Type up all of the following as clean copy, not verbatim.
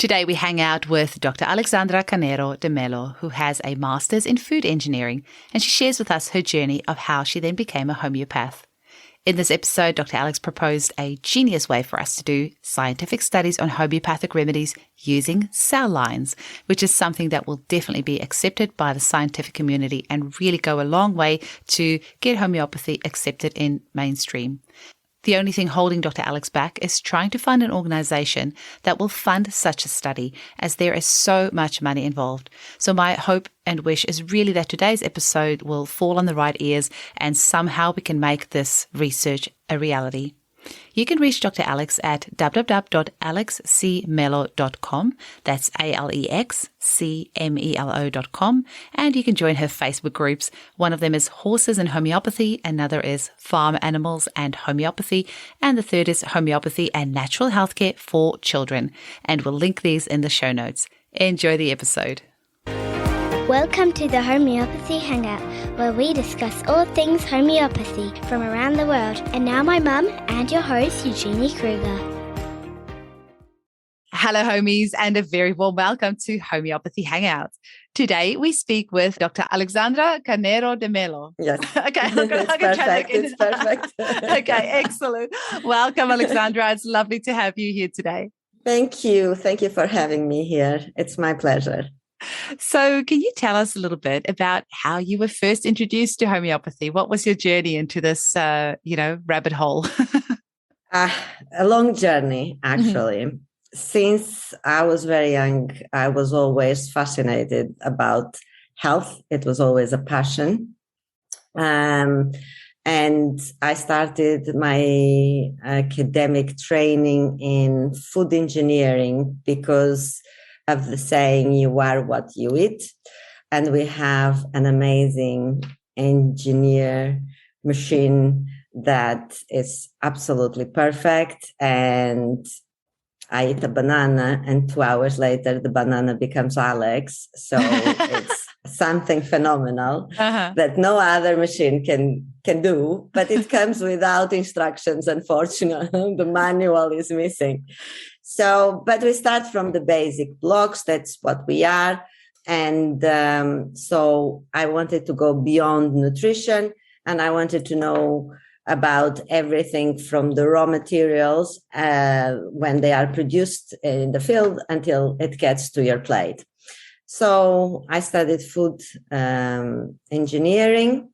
Today we hang out with Dr. Alexandra Melo, who has a master's in food engineering, and she shares with us her journey of how she then became a homeopath. In this episode, Dr. Alex proposed a genius way for us to do scientific studies on homeopathic remedies using cell lines, which is something that will definitely be accepted by the scientific community and really go a long way to get homeopathy accepted in mainstream. The only thing holding Dr. Alex back is trying to find an organization that will fund such a study, as there is so much money involved. So my hope and wish is really that today's episode will fall on the right ears and somehow we can make this research a reality. You can reach Dr. Alex at www.alexcmelo.com. That's ALEXCMELO.com. And you can join her Facebook groups. One of them is Horses and Homeopathy. Another is Farm Animals and Homeopathy. And the third is Homeopathy and Natural Healthcare for Children. And we'll link these in the show notes. Enjoy the episode. Welcome to the Homeopathy Hangout, where we discuss all things homeopathy from around the world. And now my mum and your host, Eugenie Kruger. Hello, homies, and a very warm welcome to Homeopathy Hangout. Today, we speak with Dr. Alexandra Melo. Yes. Okay, It's perfect. Okay, excellent. Welcome, Alexandra. It's lovely to have you here today. Thank you. Thank you for having me here. It's my pleasure. So can you tell us a little bit about how you were first introduced to homeopathy? What was your journey into this, rabbit hole? A long journey, actually. Mm-hmm. Since I was very young, I was always fascinated about health. It was always a passion. And I started my academic training in food engineering because of the saying, you are what you eat. And we have an amazing engineer machine that is absolutely perfect. And I eat a banana, and 2 hours later, the banana becomes Alex. So it's something phenomenal that no other machine can do, but it comes without instructions, unfortunately. The manual is missing. So, but we start from the basic blocks. That's what we are. And so I wanted to go beyond nutrition, and I wanted to know about everything from the raw materials when they are produced in the field until it gets to your plate. So I studied food engineering.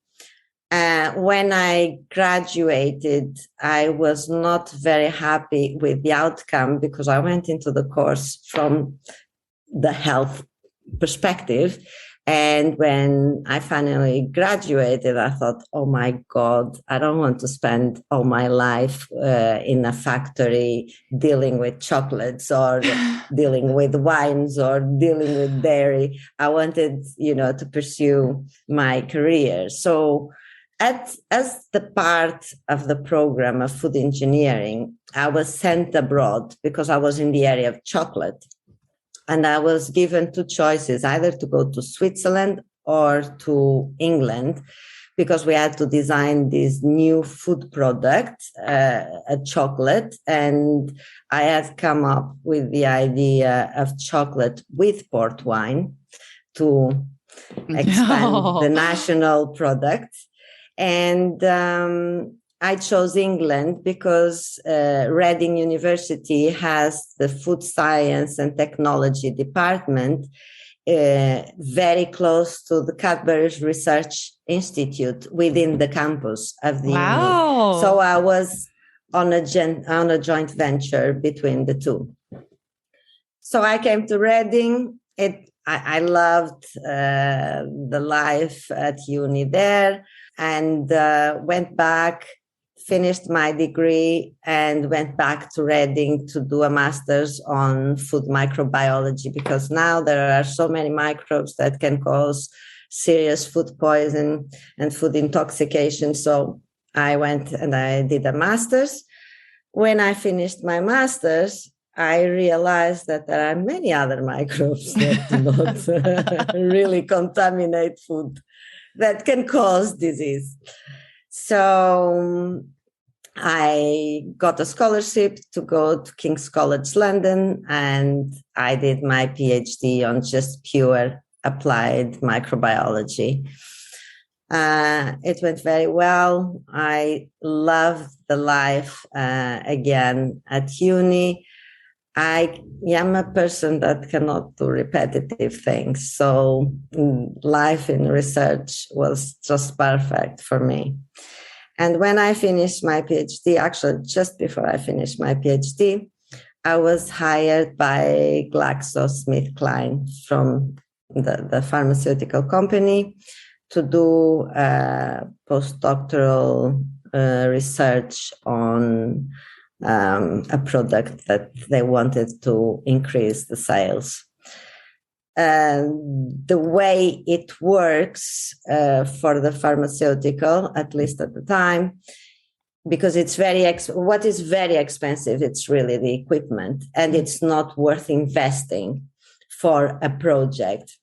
When I graduated, I was not very happy with the outcome because I went into the course from the health perspective. And when I finally graduated, I thought, oh my God, I don't want to spend all my life in a factory dealing with chocolates or dealing with wines or dealing with dairy. I wanted, to pursue my career. So as the part of the program of food engineering, I was sent abroad because I was in the area of chocolate. And I was given two choices, either to go to Switzerland or to England, because we had to design this new food product, a chocolate. And I had come up with the idea of chocolate with port wine to expand the national product. And I chose England because Reading University has the food science and technology department very close to the Cadbury's Research Institute within the campus of the uni. So I was on a joint venture between the two. So I came to Reading. I loved the life at uni there, and went back, finished my degree, and went back to Reading to do a master's on food microbiology, because now there are so many microbes that can cause serious food poison and food intoxication. So I went and I did a master's. When I finished my master's, I realized that there are many other microbes that do not really contaminate food that can cause disease. So I got a scholarship to go to King's College London, and I did my PhD on just pure applied microbiology. It went very well. I loved the life again at uni. I am a person that cannot do repetitive things. So life in research was just perfect for me. And when I finished my PhD, actually just before I finished my PhD, I was hired by Glaxosmithkline from the pharmaceutical company to do post doctoral research on a product that they wanted to increase the sales. The way it works for the pharmaceutical, at least at the time, because it's what is very expensive, it's really the equipment, and it's not worth investing for a project.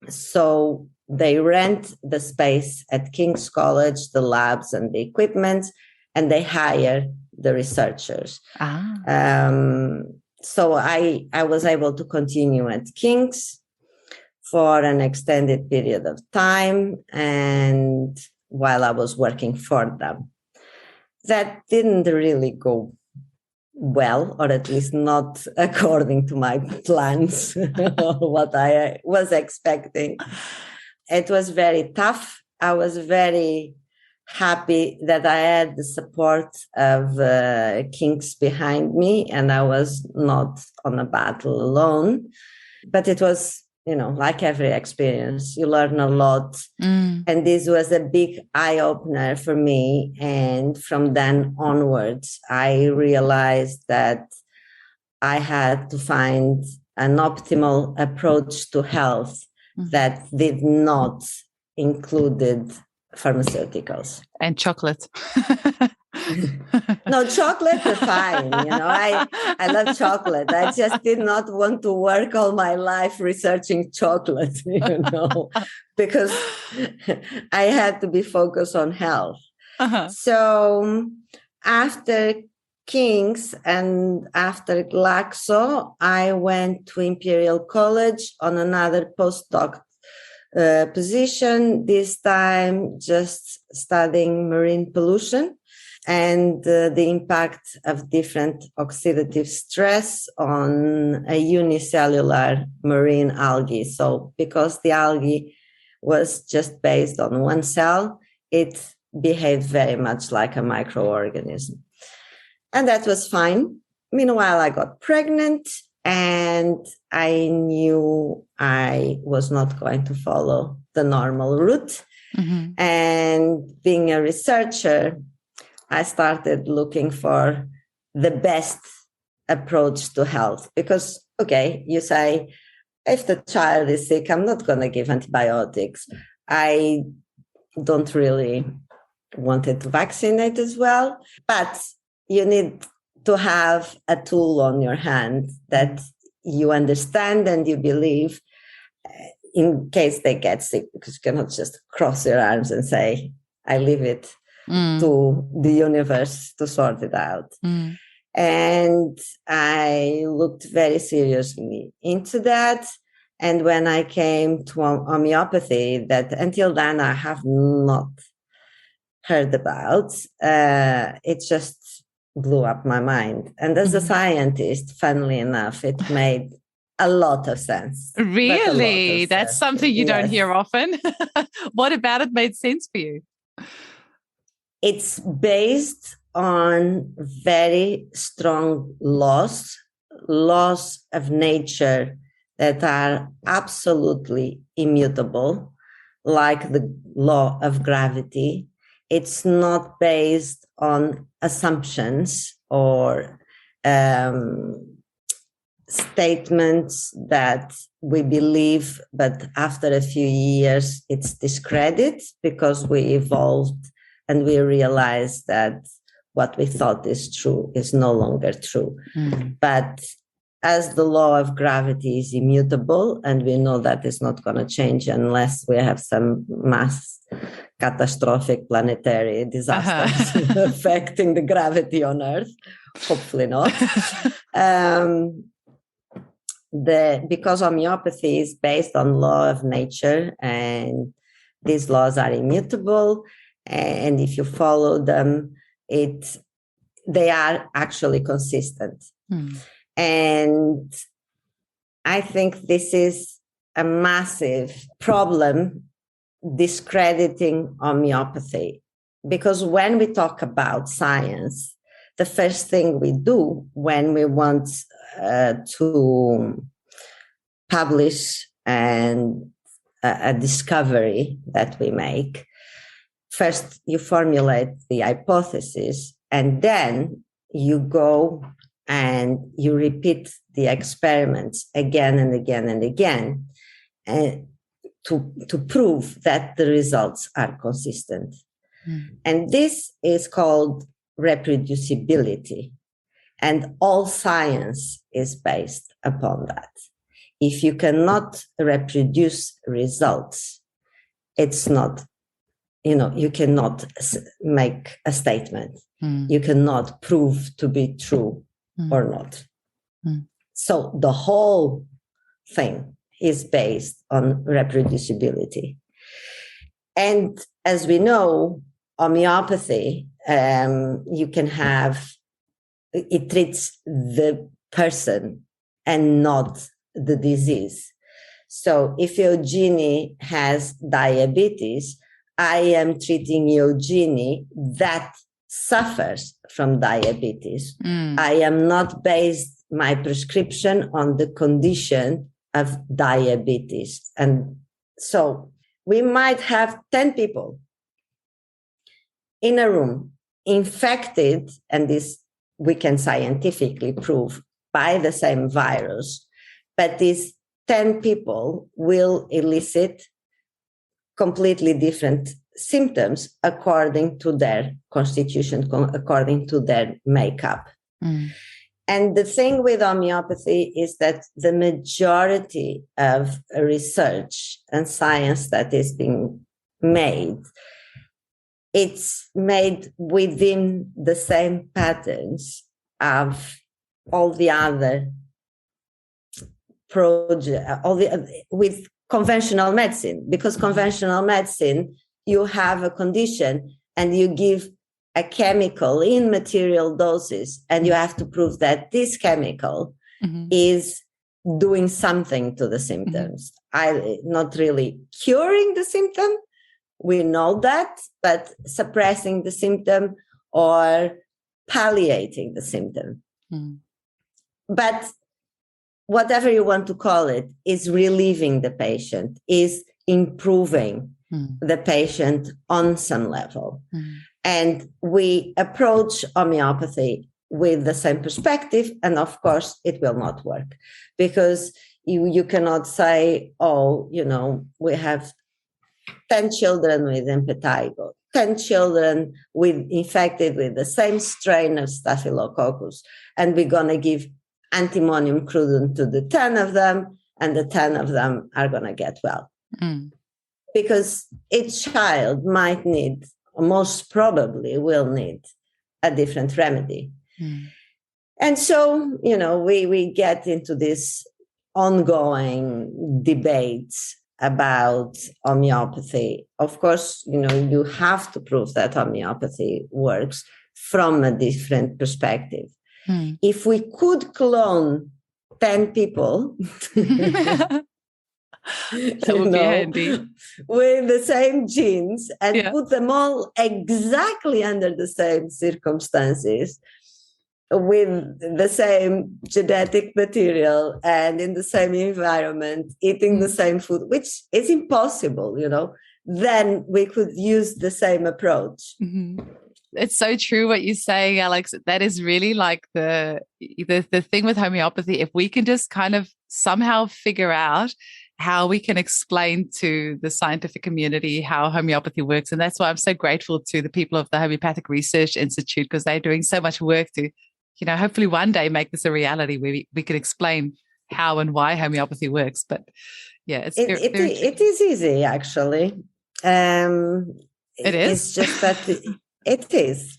So they rent the space at King's College, the labs and the equipment, and they hire the researchers. So I was able to continue at King's for an extended period of time, and while I was working for them. That didn't really go well, or at least not according to my plans, what I was expecting. It was very tough. I was very happy that I had the support of King's behind me, and I was not on a battle alone. But it was, like every experience, you learn a lot. And this was a big eye-opener for me. And from then onwards, I realized that I had to find an optimal approach to health that did not include pharmaceuticals. And chocolate. No, chocolate is fine. I love chocolate. I just did not want to work all my life researching chocolate, because I had to be focused on health. So after King's and after Glaxo, I went to Imperial College on another postdoc position, this time just studying marine pollution and the impact of different oxidative stress on a unicellular marine algae. So because the algae was just based on one cell, it behaved very much like a microorganism. And that was fine. Meanwhile, I got pregnant, and I knew I was not going to follow the normal route. And being a researcher, I started looking for the best approach to health. Because, okay, you say, if the child is sick, I'm not going to give antibiotics. I don't really want to vaccinate as well. But you need to have a tool on your hand that you understand and you believe in case they get sick, because you cannot just cross your arms and say, I leave it to the universe to sort it out. And I looked very seriously into that. And when I came to homeopathy, that until then I have not heard about, it just blew up my mind. And as a scientist, funnily enough, it made a lot of sense. Really? That's something you don't hear often. What about it made sense for you? It's based on very strong laws of nature that are absolutely immutable, like the law of gravity. It's not based on assumptions or statements that we believe, but after a few years, it's discredited because we evolved and we realized that what we thought is true is no longer true. But as the law of gravity is immutable, and we know that it's not going to change unless we have some mass catastrophic planetary disasters affecting the gravity on Earth. Hopefully not. Because homeopathy is based on law of nature, and these laws are immutable, and if you follow them, they are actually consistent. And I think this is a massive problem, discrediting homeopathy, because when we talk about science, the first thing we do when we want to publish a discovery that we make, first you formulate the hypothesis, and then you go and you repeat the experiments again and again and again, and to prove that the results are consistent. And this is called reproducibility. And all science is based upon that. If you cannot reproduce results, it's not, you cannot make a statement. You cannot prove to be true or not. So the whole thing is based on reproducibility. And as we know, homeopathy, it treats the person and not the disease. So if Eugenie has diabetes, I am treating Eugenie that suffers from diabetes. I am not based my prescription on the condition of diabetes. And so we might have 10 people in a room infected, and this we can scientifically prove, by the same virus, but these 10 people will elicit completely different symptoms according to their constitution, according to their makeup. And the thing with homeopathy is that the majority of research and science that is being made, it's made within the same patterns of all the other with conventional medicine, because conventional medicine, you have a condition and you give a chemical in material doses, and you have to prove that this chemical is doing something to the symptoms. Not really curing the symptom, we know that, but suppressing the symptom or palliating the symptom. But whatever you want to call it, is relieving the patient, is improving the patient on some level. And we approach homeopathy with the same perspective, and of course it will not work, because you cannot say, we have 10 children with impetigo, 10 children infected with the same strain of Staphylococcus, and we're going to give antimonium crudum to the 10 of them, and the 10 of them are going to get well. Because each child might need, most probably will need, a different remedy. And so, we get into this ongoing debates about homeopathy. Of course, you have to prove that homeopathy works from a different perspective. If we could clone 10 people that would be handy, with the same genes, and put them all exactly under the same circumstances, with the same genetic material and in the same environment, eating the same food, which is impossible, then we could use the same approach. It's so true what you say, Alex. That is really like the thing with homeopathy. If we can just kind of somehow figure out how we can explain to the scientific community how homeopathy works. And that's why I'm so grateful to the people of the Homeopathic Research Institute, because they're doing so much work to, hopefully one day make this a reality where we can explain how and why homeopathy works. But yeah, it is easy, actually. It is? It's just that it is,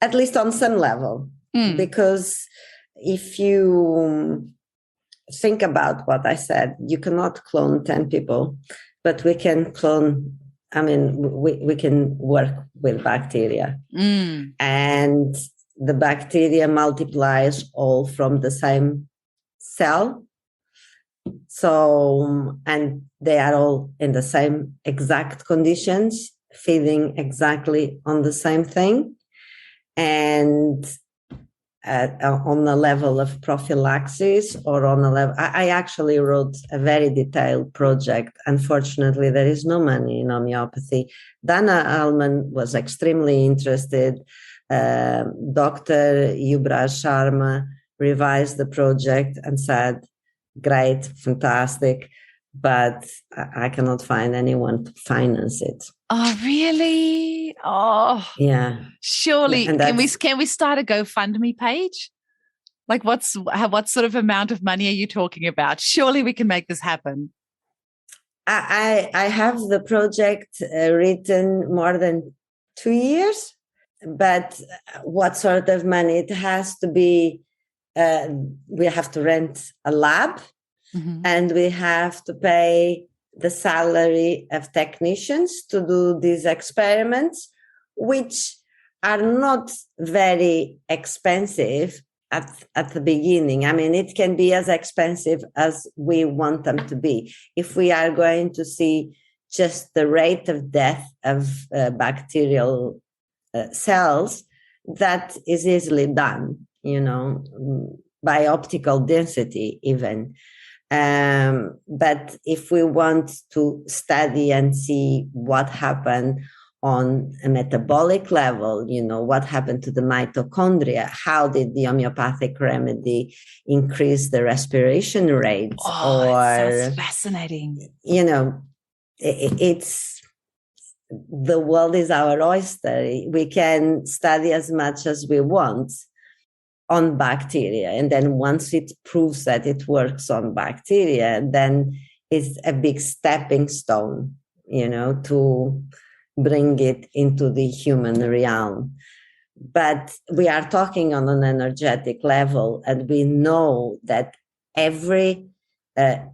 at least on some level, because if you think about what I said, you cannot clone 10 people, but we can clone, we can work with bacteria. And the bacteria multiplies all from the same cell. So, and they are all in the same exact conditions, feeding exactly on the same thing. And on the level of prophylaxis or on a level, I actually wrote a very detailed project. Unfortunately, there is no money in homeopathy. Dana Alman was extremely interested. Dr. Yubraj Sharma revised the project and said, great, fantastic, but I cannot find anyone to finance it. Oh, really? Oh, yeah. Surely, can we start a GoFundMe page? Like, what sort of amount of money are you talking about? Surely we can make this happen. I have the project written more than 2 years, but what sort of money? It has to be, we have to rent a lab, and we have to pay the salary of technicians to do these experiments, which are not very expensive at the beginning. I mean, it can be as expensive as we want them to be. If we are going to see just the rate of death of bacterial cells, that is easily done, by optical density even. But if we want to study and see what happened on a metabolic level, what happened to the mitochondria, how did the homeopathic remedy increase the respiration rate? It sounds fascinating. It's the world is our oyster. We can study as much as we want on bacteria, and then once it proves that it works on bacteria, then it's a big stepping stone, to bring it into the human realm. But we are talking on an energetic level, and we know that every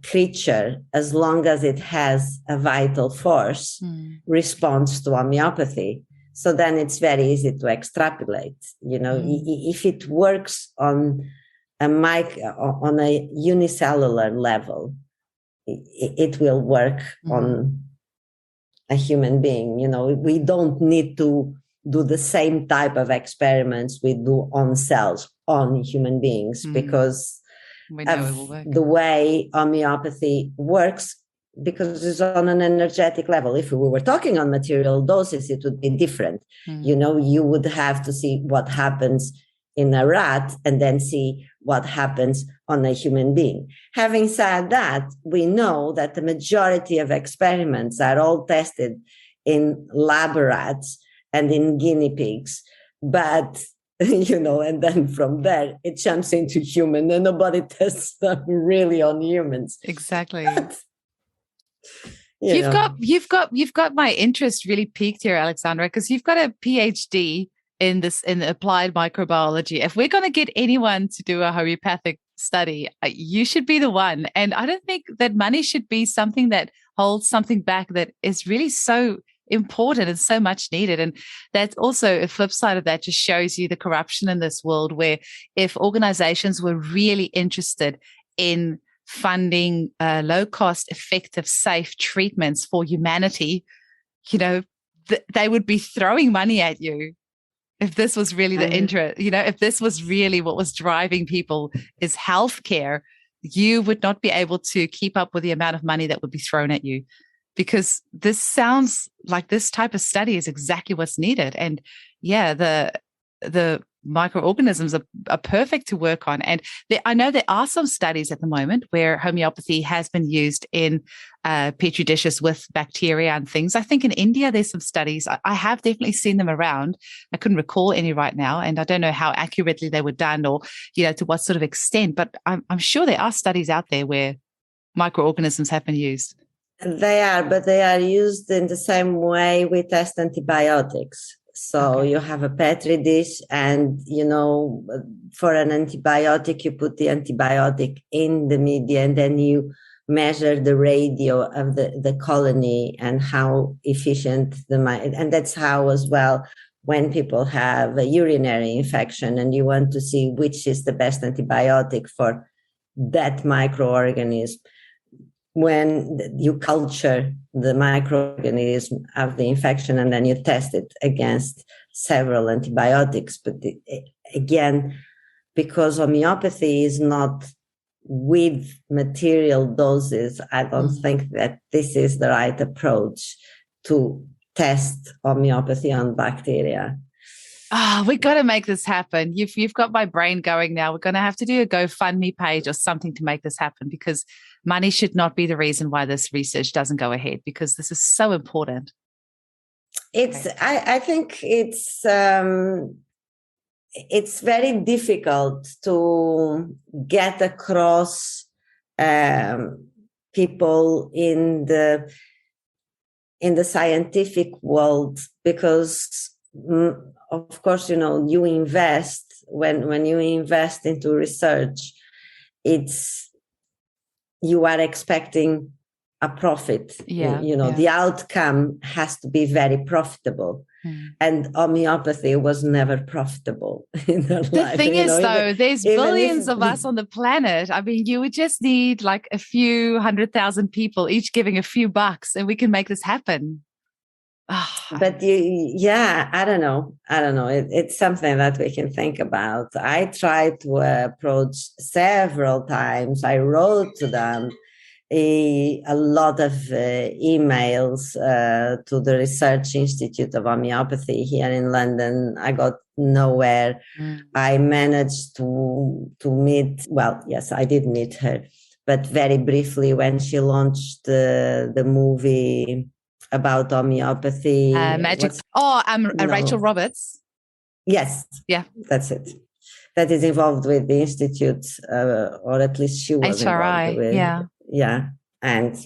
creature, as long as it has a vital force, responds to homeopathy. So then it's very easy to extrapolate. If it works on a unicellular level, it will work on a human being. We don't need to do the same type of experiments we do on cells, on human beings, because we know it will work. The way homeopathy works, because it's on an energetic level. If we were talking on material doses, it would be different. You would have to see what happens in a rat and then see what happens on a human being. Having said that, we know that the majority of experiments are all tested in lab rats and in guinea pigs. But, and then from there, it jumps into human, and nobody tests them really on humans. Exactly. You've got my interest really piqued here, Alexandra, because you've got a PhD in applied microbiology. If we're going to get anyone to do a homeopathic study, you should be the one. And I don't think that money should be something that holds something back that is really so important and so much needed. And that's also a flip side of that, just shows you the corruption in this world, where if organizations were really interested in funding low cost, effective, safe treatments for humanity, they would be throwing money at you. If this was really the interest, if this was really what was driving people is healthcare, you would not be able to keep up with the amount of money that would be thrown at you, because this sounds like this type of study is exactly what's needed. And yeah, the microorganisms are perfect to work on. And I know there are some studies at the moment where homeopathy has been used in petri dishes with bacteria and things. I think in India, there's some studies. I have definitely seen them around. I couldn't recall any right now, and I don't know how accurately they were done or, to what sort of extent, but I'm sure there are studies out there where microorganisms have been used. They are, but they are used in the same way we test antibiotics. So you have a Petri dish and, for an antibiotic, you put the antibiotic in the media and then you measure the radio of the colony and how efficient and that's how as well when people have a urinary infection and you want to see which is the best antibiotic for that microorganism. When you culture the microorganism of the infection and then you test it against several antibiotics. But again, because homeopathy is not with material doses, I don't think that this is the right approach to test homeopathy on bacteria. We got to make this happen. You've got my brain going now. We're going to have to do a GoFundMe page or something to make this happen, because money should not be the reason why this research doesn't go ahead, because this is so important. I think it's very difficult to get across people in the scientific world, because of course, you invest when you invest into research, you are expecting a profit. The outcome has to be very profitable. And homeopathy was never profitable in their life. The thing is, though, there's billions of us on the planet. I mean, you would just need like a few 100,000 people each giving a few bucks and we can make this happen. But I don't know. It's something that we can think about. I tried to approach several times. I wrote to them a lot of emails to the Research Institute of Homeopathy here in London. I got nowhere. I managed to meet, yes, I did meet her, but very briefly when she launched the movie about homeopathy. Magic. Rachel Roberts. Yes. Yeah. That's it. That is involved with the Institute, or at least she was HRI, involved with. Yeah. And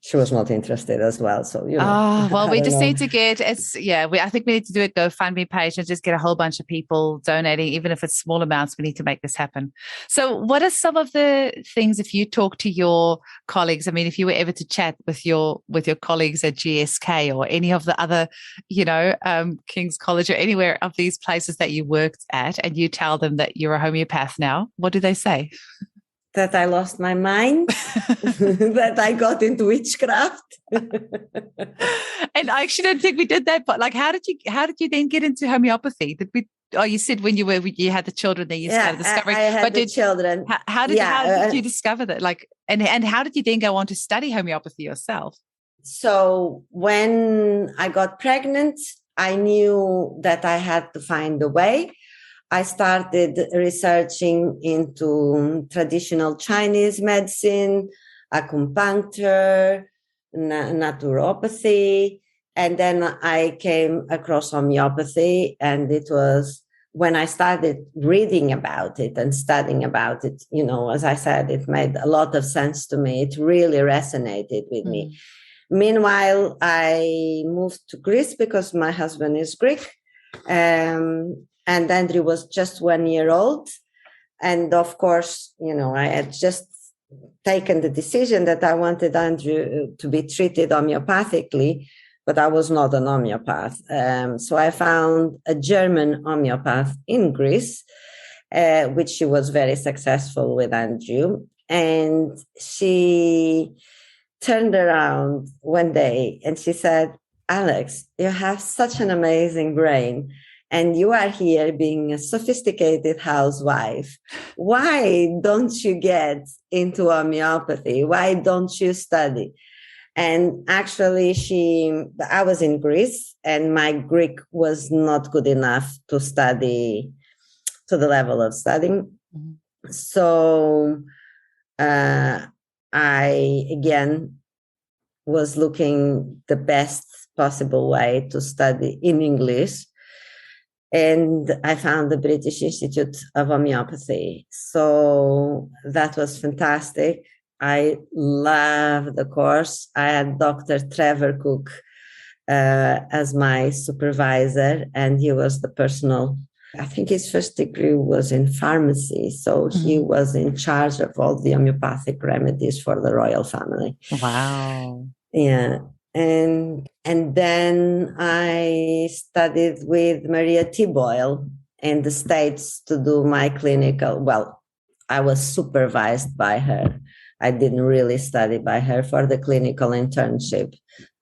she was not interested as well. So, we just need to get, I think we need to do a GoFundMe page and just get a whole bunch of people donating, even if it's small amounts. We need to make this happen. So what are some of the things, if you talk to your colleagues, I mean, if you were ever to chat with your colleagues at GSK or any of the other, King's College or anywhere of these places that you worked at, and you tell them that you're a homeopath now, what do they say? That I lost my mind, that I got into witchcraft. And I actually don't think we did that, but like, how did you then get into homeopathy? You said when you had the children, then you started discovering. I had the children. How did you discover that? Like, and how did you then go on to study homeopathy yourself? So when I got pregnant, I knew that I had to find a way. I started researching into traditional Chinese medicine, acupuncture, naturopathy, and then I came across homeopathy, and it was when I started reading about it and studying about it, as I said, it made a lot of sense to me. It really resonated with me. Meanwhile, I moved to Greece because my husband is Greek. And Andrew was just 1 year old. And of course, I had just taken the decision that I wanted Andrew to be treated homeopathically, but I was not an homeopath. So I found a German homeopath in Greece, which she was very successful with Andrew. And she turned around one day and she said, "Alex, you have such an amazing brain. And you are here being a sophisticated housewife. Why don't you get into homeopathy? Why don't you study?" And actually, I was in Greece and my Greek was not good enough to study to the level of studying. So I, again, was looking the best possible way to study in English. And I found the British Institute of Homeopathy. So that was fantastic. I love the course. I had Dr. Trevor Cook as my supervisor, and he was the personal, I think his first degree was in pharmacy. So he was in charge of all the homeopathic remedies for the royal family. Wow. Yeah. And then I studied with Maria T. Boyle in the States to do my clinical. Well, I was supervised by her. I didn't really study by her for the clinical internship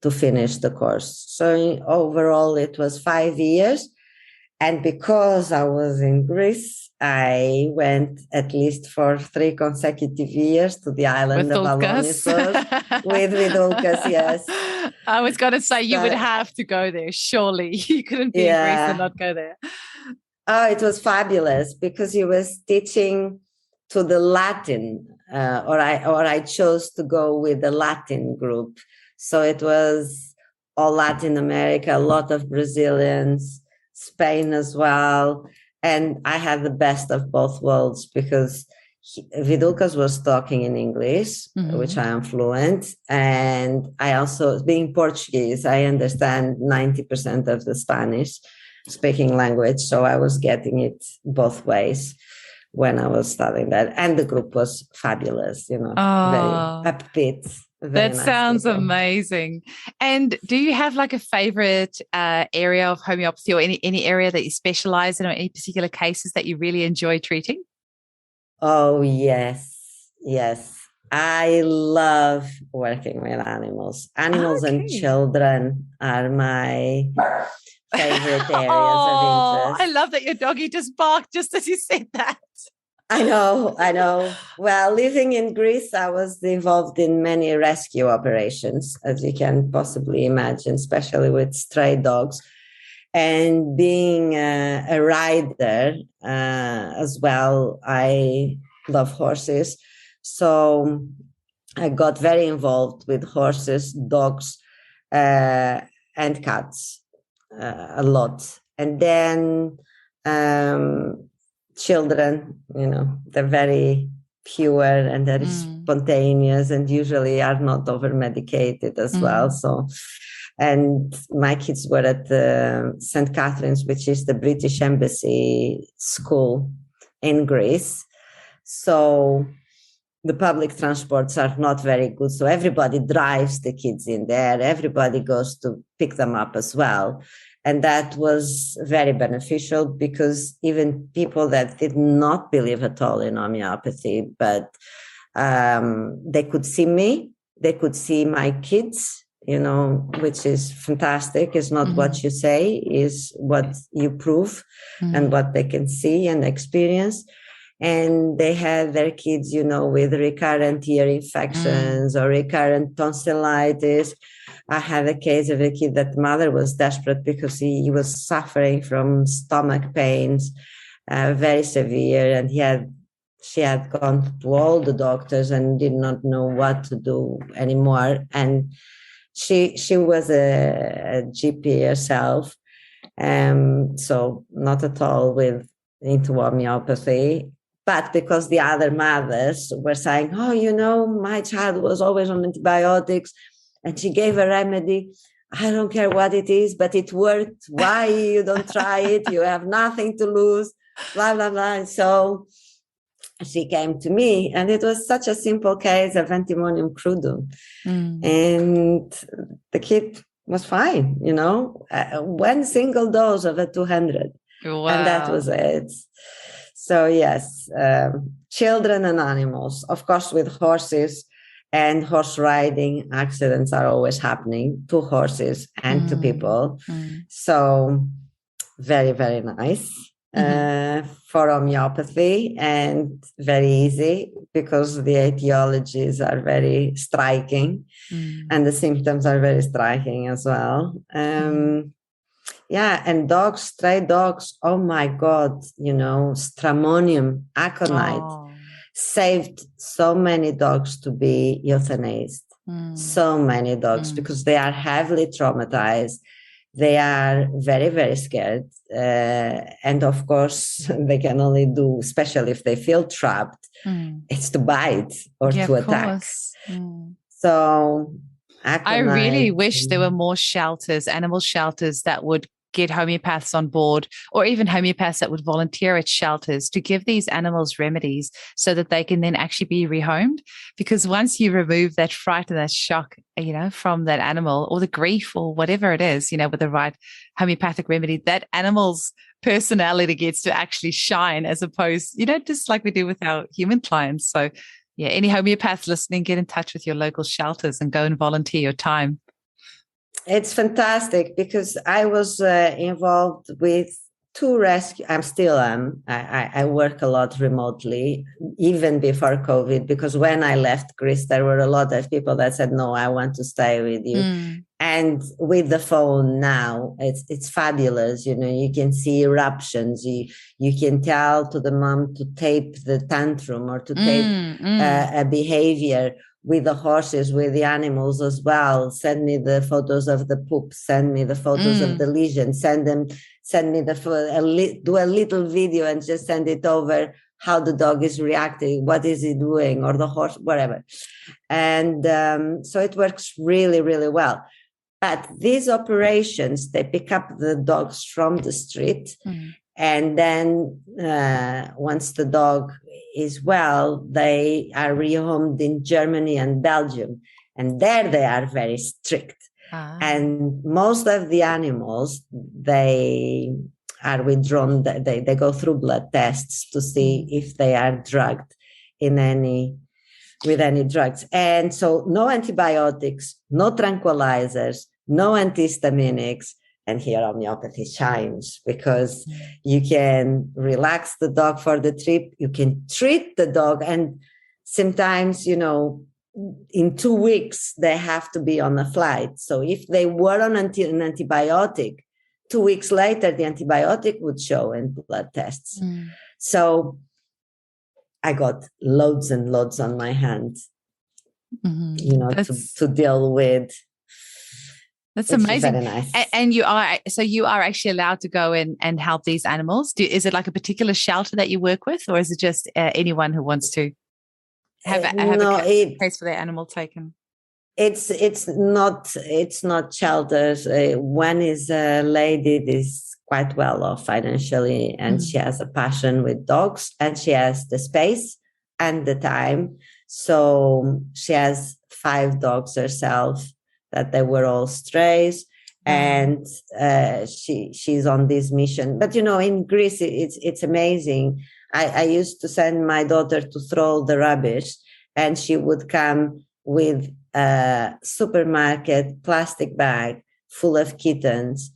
to finish the course. So overall, it was 5 years. And because I was in Greece, I went at least for 3 consecutive years to the island of Alonissos with Vidulkas, yes. I was going to say you would have to go there, surely. You couldn't be in Greece and not go there. Oh, it was fabulous because he was teaching to the Latin, or I chose to go with the Latin group. So it was all Latin America, a lot of Brazilians, Spain as well. And I had the best of both worlds because Vidulkas was talking in English, which I am fluent. And I also, being Portuguese, I understand 90% of the Spanish speaking language. So I was getting it both ways when I was studying that. And the group was fabulous, very upbeat. That sounds amazing. And do you have like a favorite area of homeopathy or any area that you specialize in or any particular cases that you really enjoy treating? Oh, yes. I love working with animals. Animals and children are my favorite areas of interest. I love that your doggy just barked just as you said that. I know. Well, living in Greece, I was involved in many rescue operations, as you can possibly imagine, especially with stray dogs. And being a rider as well, I love horses. So I got very involved with horses, dogs, and cats a lot. And then children, they're very pure and very spontaneous and usually are not over medicated as well. So, and my kids were at St. Catherine's, which is the British Embassy school in Greece. So the public transports are not very good. So everybody drives the kids in there. Everybody goes to pick them up as well. And that was very beneficial because even people that did not believe at all in homeopathy, but they could see me, they could see my kids, which is fantastic. It's not what you say, is what you prove and what they can see and experience. And they had their kids, with recurrent ear infections or recurrent tonsillitis. I had a case of a kid that mother was desperate because he was suffering from stomach pains, very severe. And she had gone to all the doctors and did not know what to do anymore. And she was a GP herself. So not at all into homeopathy. But because the other mothers were saying, my child was always on antibiotics and she gave a remedy. I don't care what it is, but it worked. Why you don't try it? You have nothing to lose, blah, blah, blah. And so she came to me and it was such a simple case of antimonium crudum. And the kid was fine, 1 single dose of a 200. Wow. And that was it. So yes, children and animals, of course, with horses and horse riding, accidents are always happening to horses and to people. So very, very nice for homeopathy and very easy because the etiologies are very striking and the symptoms are very striking as well. Yeah, and dogs, stray dogs, oh my God, stramonium, aconite, saved so many dogs to be euthanized. So many dogs because they are heavily traumatized. they are very, very scared. And of course, they can only do, especially if they feel trapped, it's to bite or to attack. So I really aconites, wish there were more shelters, animal shelters that would get homeopaths on board, or even homeopaths that would volunteer at shelters to give these animals remedies so that they can then actually be rehomed. Because once you remove that fright and that shock, from that animal, or the grief or whatever it is, with the right homeopathic remedy, that animal's personality gets to actually shine, as opposed, just like we do with our human clients. So yeah, any homeopaths listening, get in touch with your local shelters and go and volunteer your time. It's fantastic because I was involved with 2 rescue. I'm still am. I work a lot remotely, even before COVID, because when I left Greece, there were a lot of people that said, no, I want to stay with you. And with the phone now, it's fabulous. You can see eruptions. You can tell to the mom to tape the tantrum or to tape a behavior. With the horses, with the animals as well. Send me the photos of the poop. Send me the photos of the lesion. Send me do a little video and just send it over. How the dog is reacting, what is he doing, or the horse, whatever. And so it works really, really well. But these operations, they pick up the dogs from the street, and then once the dog is well, they are rehomed in Germany and Belgium. And there they are very strict. And most of the animals, they are withdrawn. They go through blood tests to see if they are drugged with any drugs. And so no antibiotics, no tranquilizers, no antihistaminics. And here homeopathy shines because you can relax the dog for the trip. You can treat the dog. And sometimes, in 2 weeks, they have to be on a flight. So if they were on an antibiotic, 2 weeks later, the antibiotic would show in blood tests. So I got loads and loads on my hands, to deal with. That's amazing. Very nice. And you are actually allowed to go in and help these animals. Is it like a particular shelter that you work with, or is it just anyone who wants to have a case for their animal taken? It's not shelters. One is a lady that is quite well off financially, and she has a passion with dogs, and she has the space and the time. So she has 5 dogs herself, that they were all strays, and she's on this mission. But in Greece, it's amazing. I used to send my daughter to throw the rubbish, and she would come with a supermarket plastic bag full of kittens,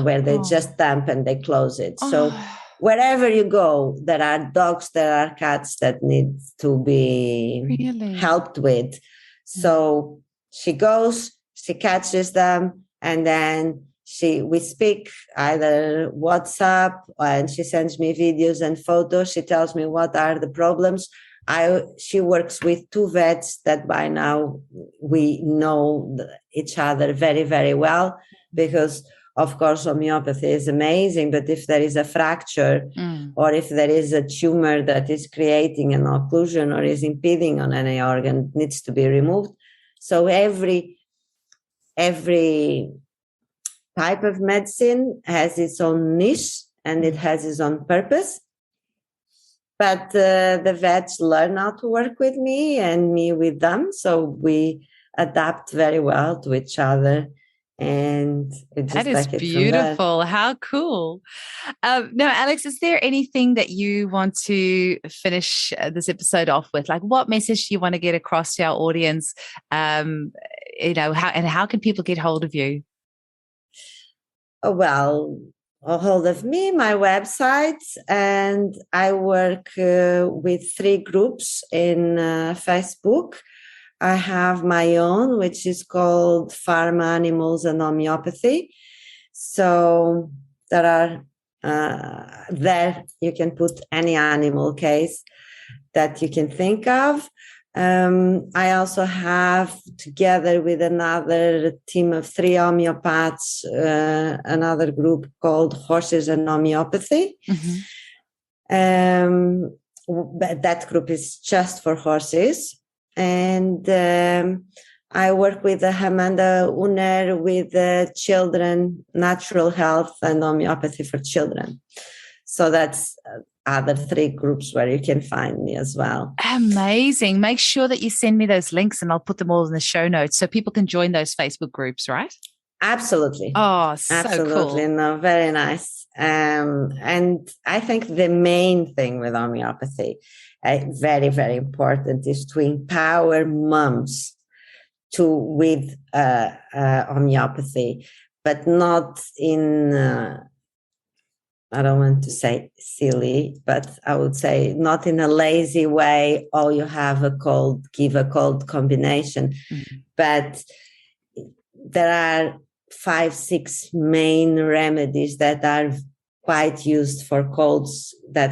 where they just dump and they close it. So wherever you go, there are dogs, there are cats that need to be helped with. So she goes, she catches them, and then we speak either WhatsApp, and she sends me videos and photos. She tells me what are the problems. She works with 2 vets that by now we know each other very, very well, because of course homeopathy is amazing, but if there is a fracture or if there is a tumor that is creating an occlusion or is impeding on any organ, it needs to be removed. So every type of medicine has its own niche and it has its own purpose. But the vets learn how to work with me and me with them. So we adapt very well to each other. And that is beautiful. How cool. Now, Alex, is there anything that you want to finish this episode off with? Like, what message do you want to get across to our audience? How can people get hold of you? Well, a hold of me, my website, and I work with 3 groups in Facebook. I have my own, which is called Pharma, Animals and Homeopathy. So there are there you can put any animal case that you can think of. I also have, together with another team of 3 homeopaths, another group called Horses and Homeopathy. But that group is just for horses. And I work with Amanda Unner with children, natural health and homeopathy for children. So that's other 3 groups where you can find me as well. Amazing. Make sure that you send me those links and I'll put them all in the show notes so people can join those Facebook groups, right? Absolutely. Oh, so absolutely. Cool. No, very nice. And I think the main thing with homeopathy, very, very important, is to empower moms with homeopathy, but not in I don't want to say silly, but I would say not in a lazy way. Oh, you have a cold, give a cold combination. But there are 5-6 main remedies that are quite used for colds that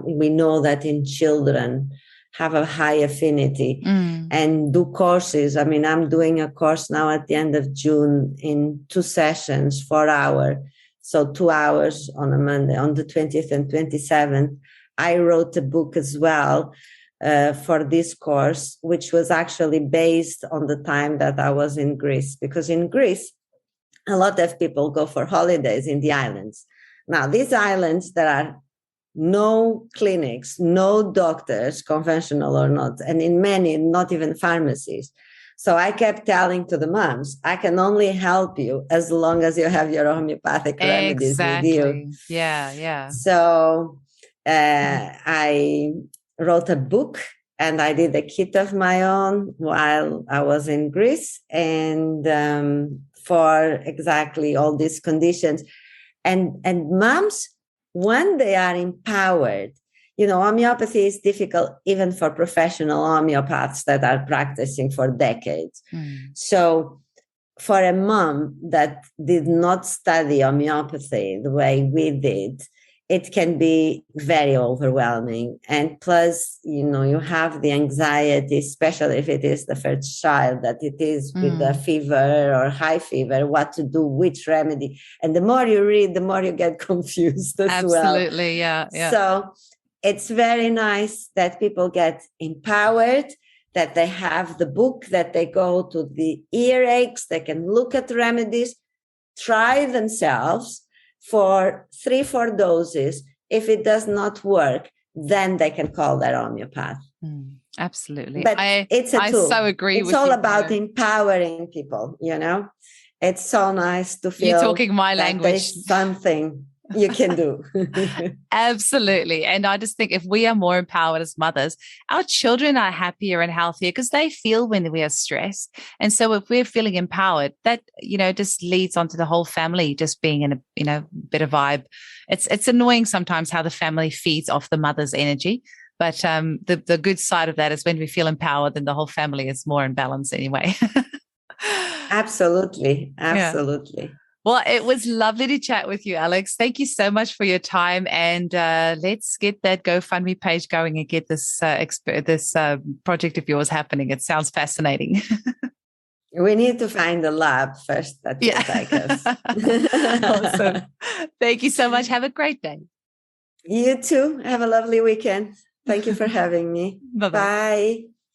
we know that in children have a high affinity and do courses. I mean, I'm doing a course now at the end of June in 2 sessions, 4 hours. So 2 hours on a Monday, on the 20th and 27th. I wrote a book as well for this course, which was actually based on the time that I was in Greece. Because in Greece, a lot of people go for holidays in the islands. Now, these islands, there are no clinics, no doctors, conventional or not, and in many, not even pharmacies. So I kept telling to the moms, I can only help you as long as you have your homeopathic remedies with you. Yeah. So I wrote a book and I did a kit of my own while I was in Greece, and for exactly all these conditions. And moms, when they are empowered, homeopathy is difficult even for professional homeopaths that are practicing for decades. So for a mom that did not study homeopathy the way we did, it can be very overwhelming. And plus, you have the anxiety, especially if it is the first child, that it is with the fever or high fever, what to do, which remedy. And the more you read, the more you get confused as well. Absolutely, yeah. So it's very nice that people get empowered, that they have the book, that they go to the earaches, they can look at remedies, try themselves for 3-4 doses. If it does not work, then they can call their homeopath. Absolutely. But it's a tool. I so agree with you. It's all about empowering people, It's so nice to feel you're talking my that language. There's something you can do. Absolutely. And I just think if we are more empowered as mothers, our children are happier and healthier because they feel when we are stressed. And so if we're feeling empowered, that, just leads onto the whole family just being in a, better vibe. It's annoying sometimes how the family feeds off the mother's energy. But the good side of that is when we feel empowered, then the whole family is more in balance anyway. Absolutely. Yeah. Well, it was lovely to chat with you, Alex. Thank you so much for your time. And let's get that GoFundMe page going and get this project of yours happening. It sounds fascinating. We need to find a lab first that will take us. Awesome. Thank you so much. Have a great day. You too. Have a lovely weekend. Thank you for having me. Bye-bye. Bye.